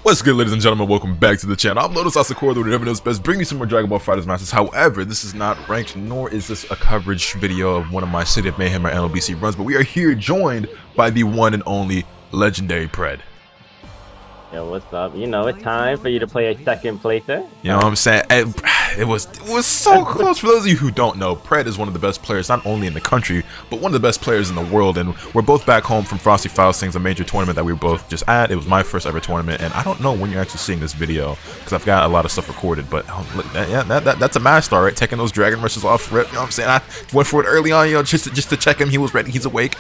What's good, ladies and gentlemen? Welcome back to the channel. I'm LotusAsakura, the never knows best, bringing you some more Dragon Ball FighterZ matches. However, this is not ranked, nor is this a coverage video of one of my City of Mayhem or NLBC runs, but we are here joined by the one and only LegendaryyPred. Yo, what's up? You know, it's time for you to play a second playthrough. You know what I'm saying? It was so close. For those of you who don't know, Pred is one of the best players, not only in the country, but one of the best players in the world. And we're both back home from Frosty Faustings, a major tournament that we were both just at. It was my first ever tournament, and I don't know when you're actually seeing this video because I've got a lot of stuff recorded. But look, yeah, that's a match star, right? Taking those dragon rushes off rip. You know what I'm saying? I went for it early on, you know, just to check him. He was ready. He's awake.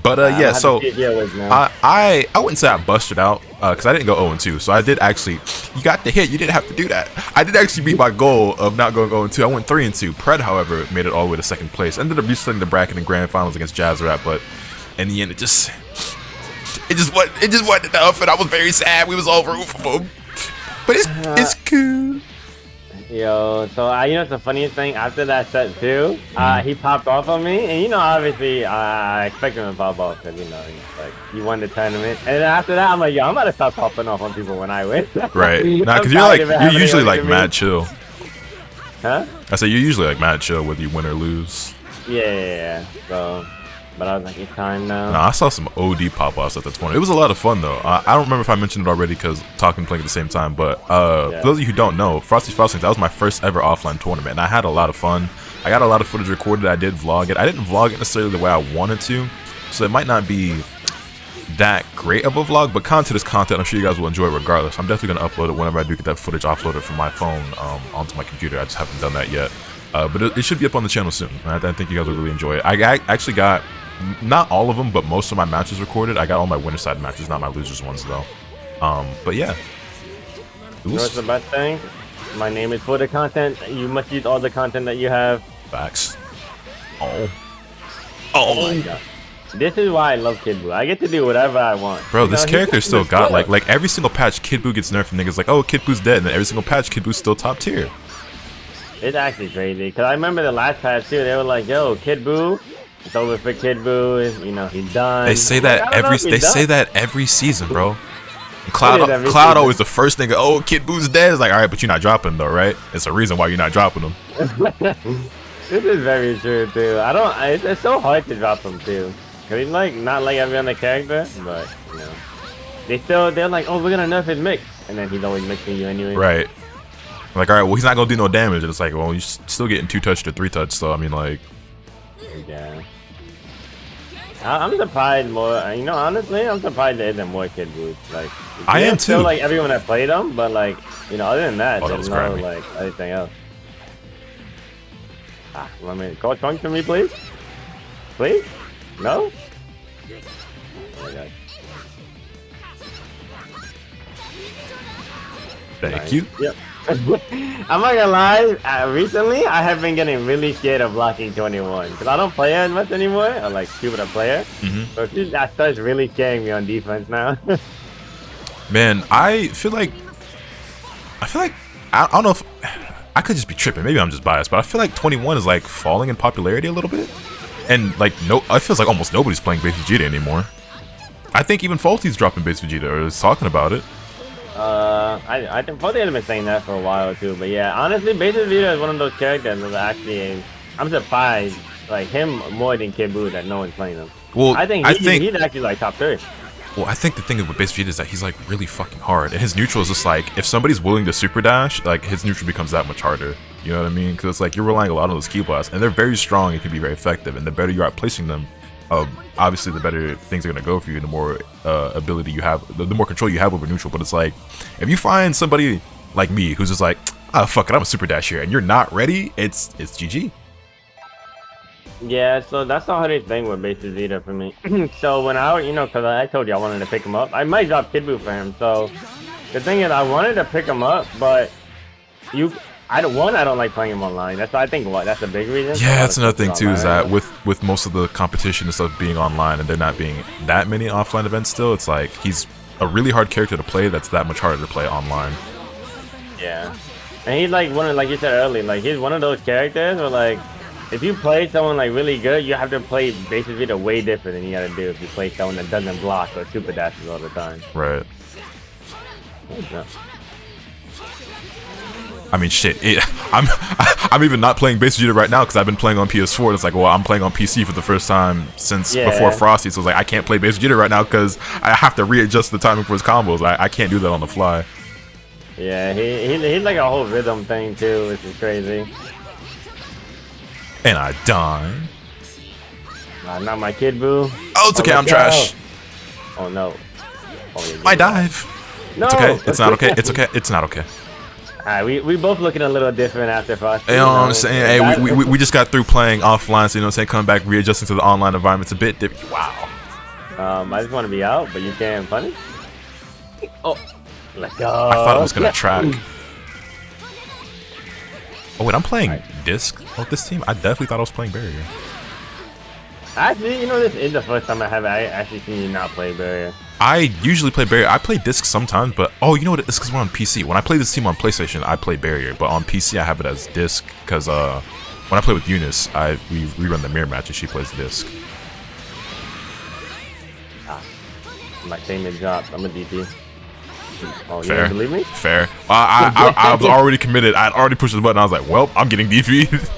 But yeah, so I wouldn't say I busted out because I didn't go 0-2. So I did actually, you got the hit. You didn't have to do that. I did actually beat my goal of not going 0-2. I went 3-2. Pred, however, made it all the way to second place. Ended up resetting the bracket in grand finals against Jazzrat, but in the end, it just wasn't enough, and I was very sad. We was all rooting for him, but it's cool. Yo, so you know the funniest thing, after that set too, he popped off on me, and you know, obviously I expected him to pop off because, you know, like, he won the tournament, and then after that I'm like, yo, I'm about to stop popping off on people when I win. Right. Nah, because you're usually like mad chill. Huh? I said you're usually like mad chill whether you win or lose. Yeah. So, but I was like, it's time now. Nah, I saw some OD pop-offs at the tournament. It was a lot of fun, though. I don't remember if I mentioned it already because talking and playing at the same time, but for those of you who don't know, Frosty Faustings, that was my first ever offline tournament, and I had a lot of fun. I got a lot of footage recorded. I did vlog it. I didn't vlog it necessarily the way I wanted to, so it might not be that great of a vlog, but content is content. I'm sure you guys will enjoy it regardless. I'm definitely going to upload it whenever I do get that footage offloaded from my phone onto my computer. I just haven't done that yet. But it should be up on the channel soon. I think you guys will really enjoy it. I actually got not all of them, but most of my matches recorded. I got all my winner side matches, not my losers ones though. But yeah. You know what's the best thing? My name is for the content. You must use all the content that you have. Facts. Oh my god. This is why I love Kid Buu. I get to do whatever I want. Bro, this character still got like every single patch Kid Buu gets nerfed and niggas like, oh, Kid Buu's dead, and then every single patch Kid Buu's still top tier. It's actually crazy, because I remember the last patch too, they were like, yo, Kid Buu, it's over for Kid Buu, you know, he's done. They say that every season, bro. Cloud always the first nigga, oh, Kid Buu's dead. It's like, alright, but you're not dropping him though, right? It's a reason why you're not dropping him. This is very true too. It's so hard to drop him too. Cause he's like, not like every other character, but, you know. They're like, oh, we're gonna nerf his mix. And then he's always mixing you anyway. Right. Like, alright, well, he's not gonna do no damage. And it's like, well, you're still getting 2-touch to 3-touch, so I mean, like. Yeah. I'm surprised more, you know, honestly, I'm surprised there isn't more Kid Buu. Like, I am too. Still like everyone that played them, but like, you know, other than that, there's no like anything else. Let me call Trunks for me, please. Please? No? Oh my god. Thank you. Yep. I'm not gonna lie, recently I have been getting really scared of blocking 21 because I don't play as much anymore, or like people that play it. So that starts really scaring me on defense now. Man, I feel like I don't know if I could just be tripping. Maybe I'm just biased, but I feel like 21 is like falling in popularity a little bit, and like it feels like almost nobody's playing base Vegeta anymore. I think even Faulty's dropping base Vegeta or is talking about it. I think Faulty has been saying that for a while too, but yeah, honestly, base Vegeta is one of those characters that actually, I'm surprised, like him more than Kid Buu, that no one's playing him. Well, I think he's actually like top 3. Well, I think the thing with base Vegeta is that he's like really fucking hard, and his neutral is just like, if somebody's willing to super dash, like his neutral becomes that much harder. You know what I mean? Because it's like you're relying a lot on those key blasts, and they're very strong and can be very effective, and the better you are at placing them, obviously the better things are gonna go for you, the more ability you have, the more control you have over neutral. But it's like, if you find somebody like me who's just like, oh fuck it, I'm a super dash here, and you're not ready, it's GG. Yeah, so that's the hardest thing with base Vegeta for me. So when you know, because I told you I wanted to pick him up, I might drop Kid Buu for him. So the thing is, I wanted to pick him up, but I don't like playing him online. That's that's a big reason. Yeah, that's another thing too, is that with most of the competition and stuff being online and there not being that many offline events still, it's like he's a really hard character to play that's that much harder to play online. Yeah. And he's like like you said earlier, like he's one of those characters where like if you play someone like really good, you have to play base Vegeta way different than you gotta do if you play someone that doesn't block or super dashes all the time. Right. No. I mean, shit. I'm even not playing base Vegeta right now because I've been playing on PS4. It's like, well, I'm playing on PC for the first time since before Frosty. So it's like I can't play base Vegeta right now because I have to readjust the timing for his combos. I can't do that on the fly. Yeah, he's like a whole rhythm thing too, which is crazy. And I die. Not my kid, boo. Oh, it's okay. I'm trash. Oh no. Oh, yeah, I dive. No. It's okay. It's not okay. It's okay. It's not okay. Alright, we both looking a little different after Frosty. You know what I'm saying? Hey, we just got through playing offline, so you know what I'm saying? Coming back, readjusting to the online environment's a bit different. Wow. I just want to be out, but you can't punish. Oh, let's go. I thought I was gonna track. Oh wait, I'm playing disc on this team. I definitely thought I was playing barrier. Actually, you know, this is the first time I actually seen you not play barrier. I usually play barrier. I play disc sometimes, but oh, you know what? It's because we're on PC. When I play this team on PlayStation, I play barrier, but on PC I have it as disc because when I play with Eunice, we run the mirror match and she plays disc. My teammate dropped. I'm a DP. Oh, Fair. You don't believe me? Fair. I was already committed. I'd already pushed the button. I was like, well, I'm getting DP'd.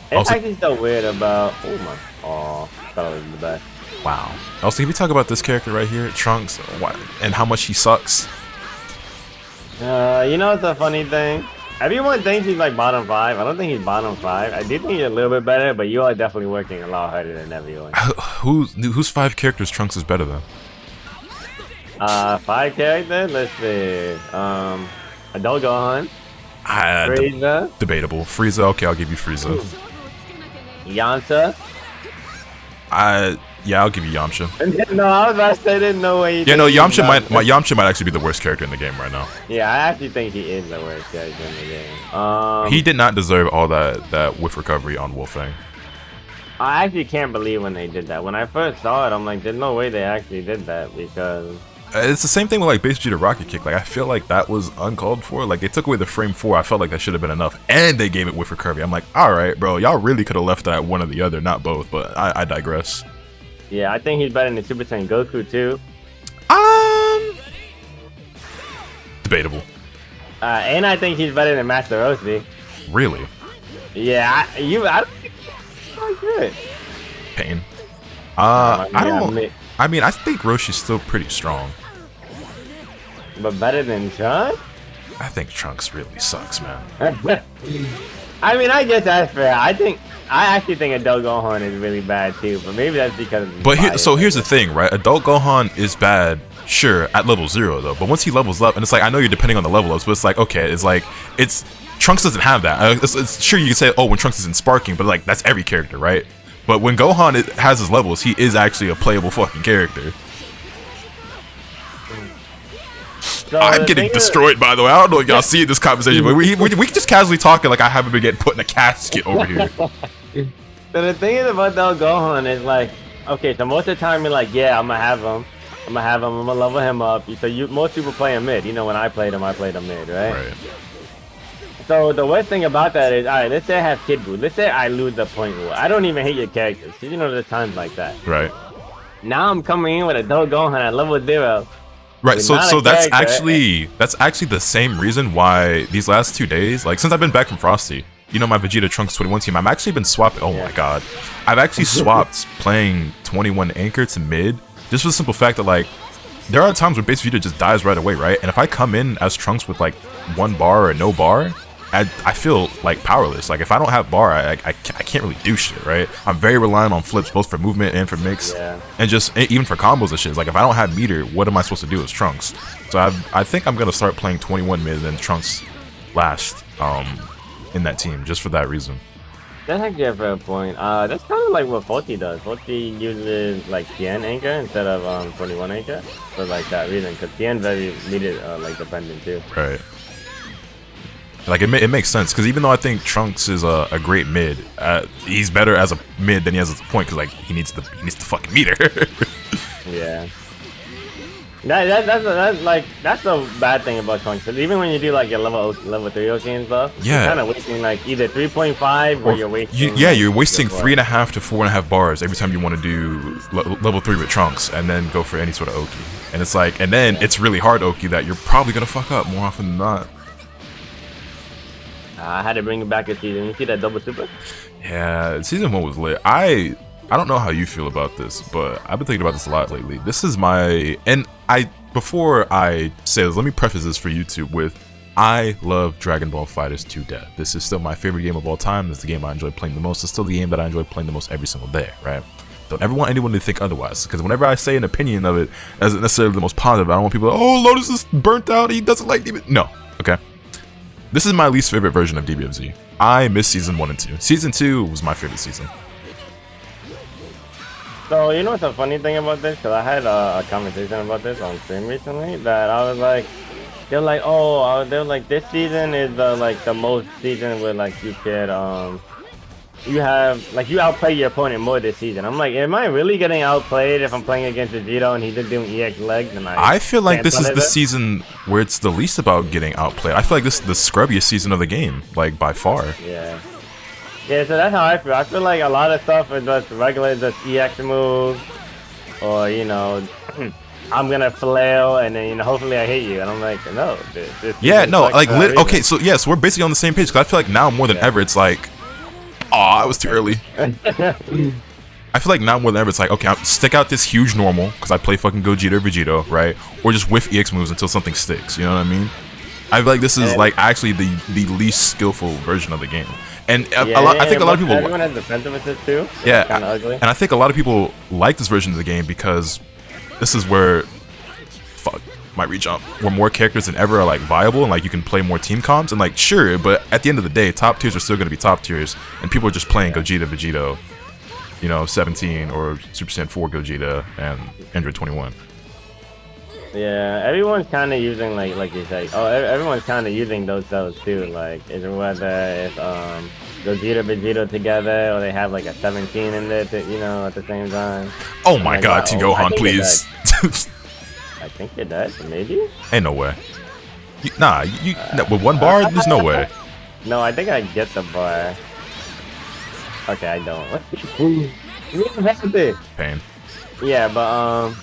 It's actually so weird about. Oh my. Oh, thought it was the best. Wow. Also, can we talk about this character right here, Trunks, and how much he sucks? You know, it's a funny thing. Everyone thinks he's like bottom 5. I don't think he's bottom 5. I do think he's a little bit better, but you are definitely working a lot harder than everyone. Who's 5 characters Trunks is better than? 5 characters? Let's see. Adult Gohan. Frieza. Debatable. Frieza, okay, I'll give you Frieza. Yamcha. Yeah, I'll give you Yamcha. No, I was about to say, there's no way. Yeah, no, Yamcha might actually be the worst character in the game right now. Yeah, I actually think he is the worst character in the game. He did not deserve all that whiff recovery on Wolfang. I actually can't believe when they did that. When I first saw it, I'm like, there's no way they actually did that because. It's the same thing with like base Vegeta Rocket Kick. Like I feel like that was uncalled for. Like they took away the frame 4. I felt like that should have been enough, and they gave it whiff recovery. I'm like, all right, bro, y'all really could have left that one or the other, not both. But I digress. Yeah, I think he's better than Super Saiyan Goku too. Debatable. And I think he's better than Master Roshi. Really? Yeah, I don't think he's so good. Pain. I mean, I think Roshi's still pretty strong. But better than Trunks? I think Trunks really sucks, man. I mean, I guess that's fair. I actually think Adult Gohan is really bad too, but maybe that's because. But here's the thing, right? Adult Gohan is bad, sure, at level 0 though. But once he levels up, and it's like I know you're depending on the level ups, but it's like okay, it's Trunks doesn't have that. It's sure you can say, oh, when Trunks isn't sparking, but like that's every character, right? But when Gohan has his levels, he is actually a playable fucking character. So I'm getting destroyed, by the way. I don't know if y'all see this conversation, but we just casually talking like I haven't been getting put in a casket over here. So the thing is about Adult Gohan is like, okay, so most of the time you're like, yeah, I'm gonna have him, I'm gonna level him up. So most people play him mid. You know, when I played him mid, right? Right. So the worst thing about that is, alright, let's say I have Kid Buu. Let's say I lose the point rule. I don't even hate your characters. You know, there's times like that. Right. Now I'm coming in with Adult Gohan at level 0. Right, so that's actually the same reason why these last 2 days, like since I've been back from Frosty, you know, my Vegeta Trunks 21 team, I've actually been swapping. Oh my god, I've actually swapped playing 21 Anchor to mid, just for the simple fact that like there are times where base Vegeta just dies right away, right? And if I come in as Trunks with like 1 bar or no bar, I feel like powerless. Like if I don't have bar, I can't really do shit, right? I'm very reliant on flips, both for movement and for mix, and just even for combos and shit. Like if I don't have meter, what am I supposed to do as Trunks? So I think I'm gonna start playing 21 mid and Trunks last in that team just for that reason. That's actually a fair point. That's kind of like what Forty does. Forty uses like Tien Anchor instead of 21 Anchor for like that reason, because Tien very meter like dependent too. Right. Like it makes sense because even though I think Trunks is a great mid, he's better as a mid than he is as a point because like he needs the fucking meter. Yeah. That's the bad thing about Trunks. Cause even when you do like your level 3 OC and stuff, yeah, you're kind of wasting like either 3.5 or you're wasting. You're wasting 3.5 to 4.5 bars every time you want to do level 3 with Trunks, and then go for any sort of Oki. And it's like, and then it's really hard Oki that you're probably gonna fuck up more often than not. I had to bring it back this season. You see that double super? Yeah, season 1 was lit. I don't know how you feel about this, but I've been thinking about this a lot lately. This is before I say this, let me preface this for YouTube with, I love Dragon Ball FighterZ to death. This is still my favorite game of all time. It's the game I enjoy playing the most. It's still the game that I enjoy playing the most every single day, right? Don't ever want anyone to think otherwise, because whenever I say an opinion of it as necessarily the most positive, I don't want people to, oh, Lotus is burnt out, he doesn't like Demon. No, okay? This is my least favorite version of DBFZ. I miss Season 1 and 2. Season 2 was my favorite season. So, you know what's the funny thing about this? Because I had a conversation about this on stream recently, that I was like, they're like, oh, they're like, this season is the most season where like you could, you outplay your opponent more this season. I'm like, am I really getting outplayed if I'm playing against Vegito and he's just doing EX legs? And I feel like this is the season where it's the least about getting outplayed. I feel like this is the scrubbiest season of the game, like by far. Yeah. Yeah, so that's how I feel. I feel like a lot of stuff is just regular, just EX moves, or, you know, I'm gonna flail, and then, you know, hopefully I hit you. And I'm like, no. Yeah, no, like, okay, so, yeah, so we're basically on the same page, because I feel like now more than ever, it's like, aw, it was too early. I feel like now more than ever, it's like, okay, I'll stick out this huge normal, because I play fucking Gogeta or Vegito, right? Or just whiff EX moves until something sticks, you know what I mean? I feel like this is, like, actually the least skillful version of the game. And I think a lot of people... Everyone has defensive assist too. Yeah, kind of ugly. And I think a lot of people like this version of the game because this is where... Fuck, my re-jump. Where more characters than ever are, like, viable, and, like, you can play more team comps. And, like, sure, but at the end of the day, top tiers are still going to be top tiers. And people are just playing Gogeta, Vegito, you know, 17, or Super Saiyan 4 Gogeta, and Android 21. Yeah, everyone's kind of using like you say. Oh, everyone's kind of using those cells too. Like, is whether it's Gogeta, Vegito together, or they have like a 17 in there, you know, at the same time. Oh my God, Team Gohan, please. I think it does. Maybe. Ain't no way. With one bar, there's no way. No, I think I get the bar. Okay, I don't. Pain. Yeah, but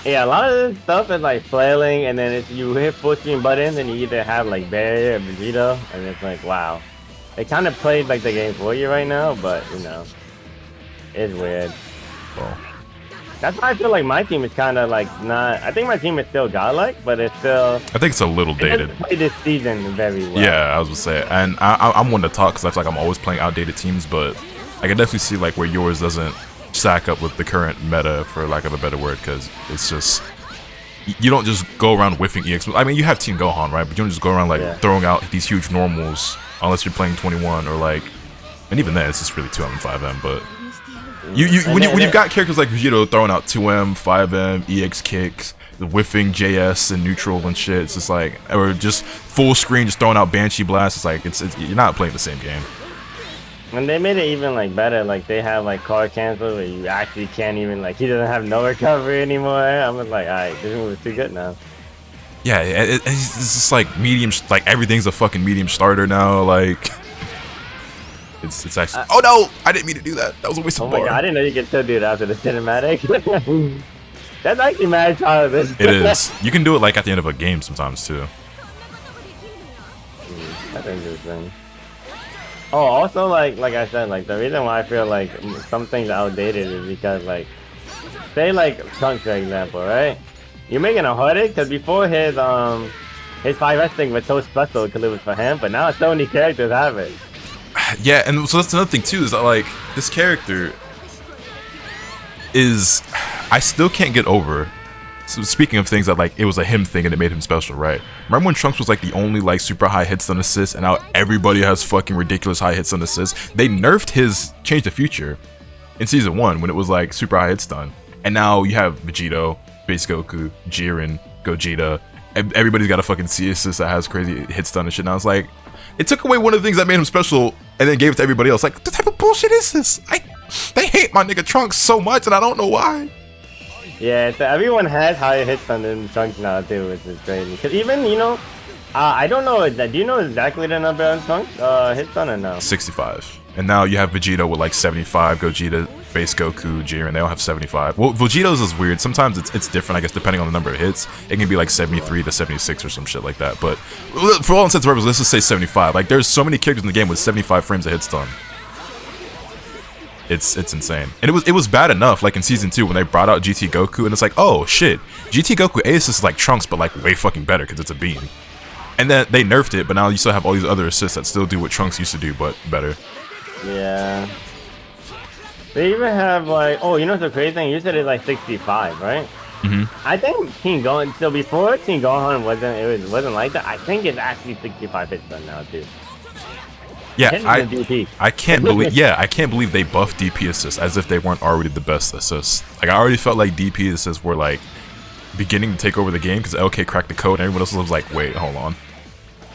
yeah, a lot of this stuff is like flailing, and then you hit full screen buttons, and you either have like Barrier or Vegito, and it's like, wow. They kind of played like the game for you right now, but you know, it's weird. Well, that's why I feel like my team is kind of like not. I think my team is still godlike, but it's still. I think it's a little dated. It played this season very well. Yeah, I was gonna say, and I'm one to talk because I feel like I'm always playing outdated teams, but I can definitely see like where yours doesn't stack up with the current meta, for lack of a better word, because it's just, you don't just go around whiffing EX. I mean, you have Team Gohan, right? But you don't just go around like throwing out these huge normals unless you're playing 21 or like, and even then it's just really 2M and 5M. But when you've got characters like Vegito throwing out 2M, 5M, EX kicks, whiffing JS and neutral and shit, it's just like, or just full screen just throwing out Banshee Blast. It's like it's you're not playing the same game. And they made it even like better, like they have like card cancel where you actually can't even, like, he doesn't have no recovery anymore. I'm just like, alright, this move is too good now. Yeah, it's just like medium, like everything's a fucking medium starter now, like it's actually, oh no, I didn't mean to do that. That was a waste of bar. Oh my God, I didn't know you could still do it after the cinematic. That's actually mad childish. It is. You can do it like at the end of a game sometimes too. That's interesting. Oh, also, like I said, like, the reason why I feel like some things are outdated is because, like, say, like, Trunks, for example, right? You're making a heartache, because before his 5S thing was so special because it was for him, but now so many characters have it. Yeah, and so that's another thing, too, is that, like, this character is, I still can't get over. So speaking of things that, like, it was a him thing and it made him special, right? Remember when Trunks was like the only like super high hit stun assist, and now everybody has fucking ridiculous high hit stun assist? They nerfed his Change the Future in season 1 when it was like super high hit stun, and now you have Vegito, Base Goku, Jiren, Gogeta. Everybody's got a fucking C assist that has crazy hit stun and shit. Now it's like, it took away one of the things that made him special and then gave it to everybody else. Like, what type of bullshit is this? They hate my nigga Trunks so much, and I don't know why. Yeah, so everyone has higher hit stun than Trunks now too, which is crazy. Cause even, you know, I don't know, do you know exactly the number on Trunks hit stun or no? 65. And now you have Vegeta with like 75, Gogeta, base Goku, Jiren, they all have 75. Well, Vegeta's is weird. Sometimes it's different, I guess, depending on the number of hits. It can be like 73 to 76 or some shit like that. But for all intents and purposes, let's just say 75. Like, there's so many characters in the game with 75 frames of hit stun. It's insane. And it was bad enough, like in Season 2, when they brought out GT Goku, and it's like, oh, shit. GT Goku Ace is like Trunks, but like way fucking better, because it's a beam. And then they nerfed it, but now you still have all these other assists that still do what Trunks used to do, but better. Yeah. They even have like, oh, you know what's the crazy thing? You said it's like 65, right? Mm-hmm. I think Team Gohan, so before Team Gohan wasn't like that. I think it's actually 65 hit stun now too. Yeah, I can't believe I can't believe they buffed DP assists as if they weren't already the best assists. Like, I already felt like DP assists were like beginning to take over the game because LK cracked the code and everyone else was like, wait, hold on.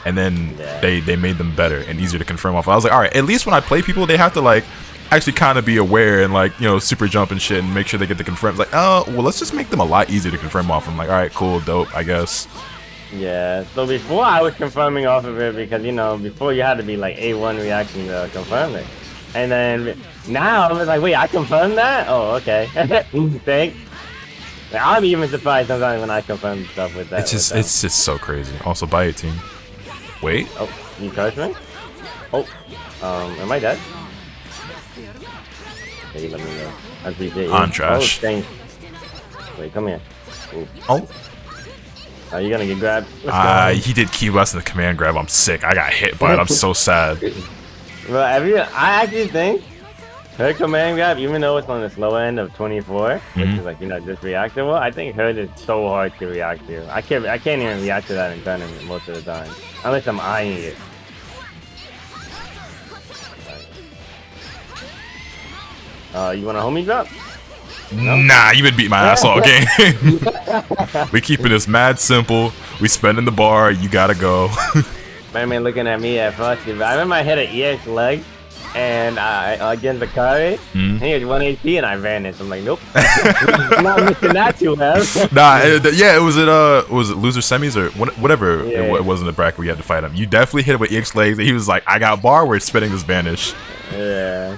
And then they made them better and easier to confirm off. I was like, alright, at least when I play people, they have to like actually kind of be aware and like, you know, super jump and shit and make sure they get the confirms. Like, oh, well, let's just make them a lot easier to confirm off. I'm like, alright, cool, dope, I guess. Yeah, so before I was confirming off of it because, you know, before you had to be like A1 reaction to confirm it. And then now I was like, wait, I confirmed that? Oh, okay. Thanks. I'm even surprised sometimes when I confirm stuff with that. It's just so crazy. Also, by 18. Wait. Oh, you cursed me? Oh, am I dead? Okay, let me know. I appreciate you. I'm trash. Oh, thanks. Wait, come here. Ooh. Oh. Are you gonna get grabbed? He did key less than the command grab. I'm sick. I got hit by it. I'm so sad. Well, I actually think her command grab, even though it's on the slow end of 24, which is like, you know, just reactable, I think hers is so hard to react to. I can't even react to that in tournament most of the time, unless I'm eyeing it. You want a homie drop? No? Nah, you been beating my ass all game. We keeping this mad simple. We spending the bar. You gotta go. My man looking at me at first. I remember I hit an EX leg, and against the carry, and he was 1 HP, and I vanished. I'm like, nope. I'm not missing that too well. Nah, yeah, was it loser semis or whatever it was in the bracket we had to fight him. You definitely hit him with EX legs, and he was like, I got bar. We're spinning this vanish. Yeah.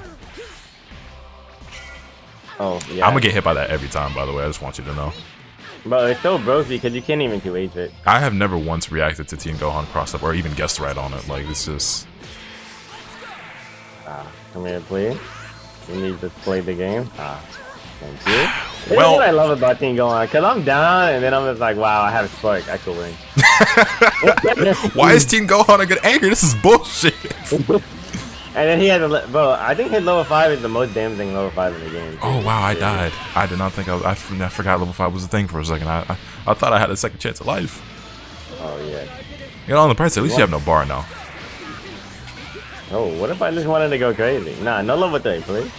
Oh, yeah. I'm gonna get hit by that every time, by the way. I just want you to know. Bro, it's so broke because you can't even 2H it. I have never once reacted to Team Gohan cross-up or even guessed right on it. Like, it's just... Come here, please. You need to play the game. Thank you. This Well, is what I love about Team Gohan, because I'm down, and then I'm just like, wow, I have a spark. I could win. Why is Team Gohan a good anchor? This is bullshit. And then he had to, bro, I think his level 5 is the most damaging level 5 in the game. Oh wow, I died. I did not think I forgot level 5 was a thing for a second. I thought I had a second chance at life. Oh yeah. You know, on the price, at least you have no bar now. Oh, what if I just wanted to go crazy? Nah, no level 3, please.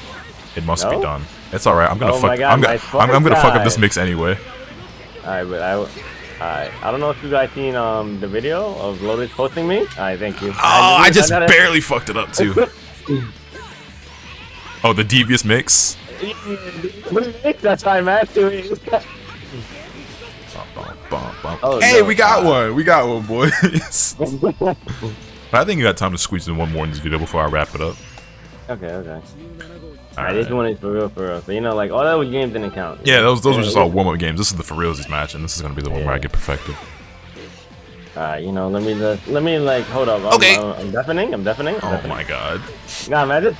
It must be done. It's alright. I'm gonna fuck. God, I'm gonna fuck up this mix anyway. Alright, but I don't know if you guys seen the video of Lotus posting me. Alright, thank you. Oh, I just barely fucked it up too. Oh, the devious mix. That's why I'm asking. Oh, hey, no, we got one. We got one, boys. I think you got time to squeeze in one more in this video before I wrap it up. Okay. Alright, this one is for real. So, you know, like, all those games didn't count. Yeah, those were just all warm-up games. This is the for realsies match, and this is gonna be the one where I get perfected. Alright, you know, let me like, hold up. I'm deafening. Oh my god. Nah, man, it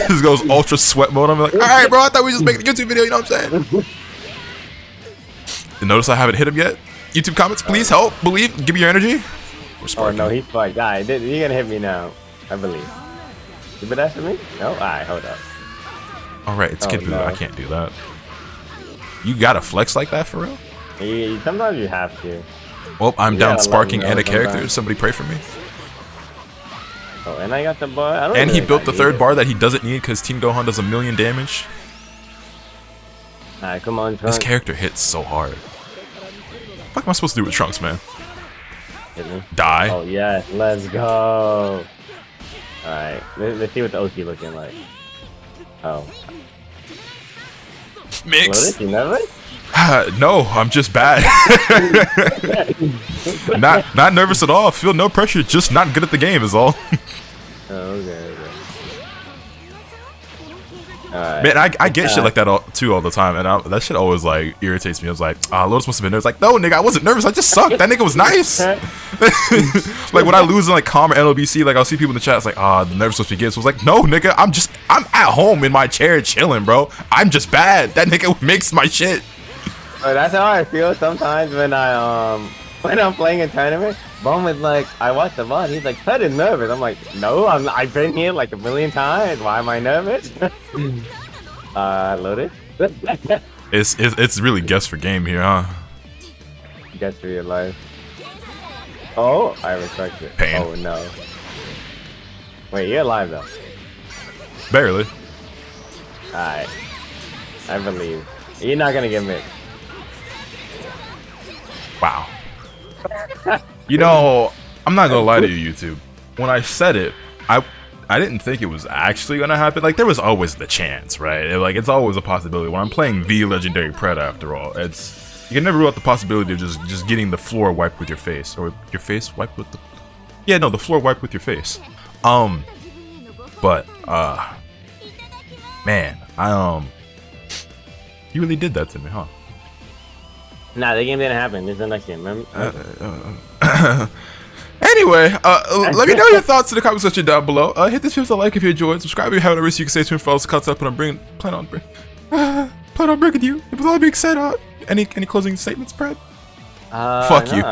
just goes ultra sweat mode. I'm like, alright, bro, I thought we were just making a YouTube video, you know what I'm saying? You notice I haven't hit him yet? YouTube comments, please help, believe, give me your energy. Oh no, he's fine. Guy, you're gonna hit me now, I believe. You been after me? No? Alright, hold up. Alright, it's Kid Buu. No. I can't do that. You gotta flex like that for real? Yeah, sometimes you have to. Well, I'm down sparking and a character. Somebody pray for me. Oh, and I got the bar. And he built the third bar that he doesn't need because Team Gohan does 1,000,000 damage. Alright, come on, This Trunks. character hits so hard. What the fuck am I supposed to do with Trunks, man? Hit me. Die. Oh, yeah. Let's go. Alright, let's see what the OC looking like. Oh. Mix. Lotus, you nervous? No, I'm just bad. not nervous at all. Feel no pressure. Just not good at the game is all. Oh, okay. Alright. Man, I get shit like that too all the time, and that shit always like irritates me. I was like, Lotus must have been nervous. Like, no, nigga, I wasn't nervous. I just sucked. That nigga was nice. Like when I lose in like Calm or LBC, like I'll see people in the chat. It's like, the nervous must be good. So I was like, no, nigga, I'm at home in my chair chilling, bro. I'm just bad. That nigga makes my shit. But that's how I feel sometimes when I'm playing a tournament. Bum is like, I watch the VOD. He's like, Pred is nervous. I'm like, no, I've been here like a million times. Why am I nervous? Lotus. It's really guess for game here, huh? Guess for your life. Oh, I respect it. Pain. Oh no. Wait, you're alive though. Barely. Alright. I believe. You're not gonna get mixed. Wow. You know, I'm not gonna lie to you, YouTube. When I said it, I didn't think it was actually gonna happen. Like, there was always the chance, right? It's always a possibility. When I'm playing the Legendary Pred, after all, you can never rule out the possibility of just getting the floor wiped with your face, or your face wiped with the. Yeah, no, the floor wiped with your face. But man, you really did that to me, huh? Nah, the game didn't happen. This is the next game, remember? Anyway, let me know your thoughts in the comment section down below. Hit this video with a like if you enjoyed. Subscribe if you haven't already so you can stay tuned for all this content. But plan on bringing you. With all that being said, any closing statements, Pred? Fuck you.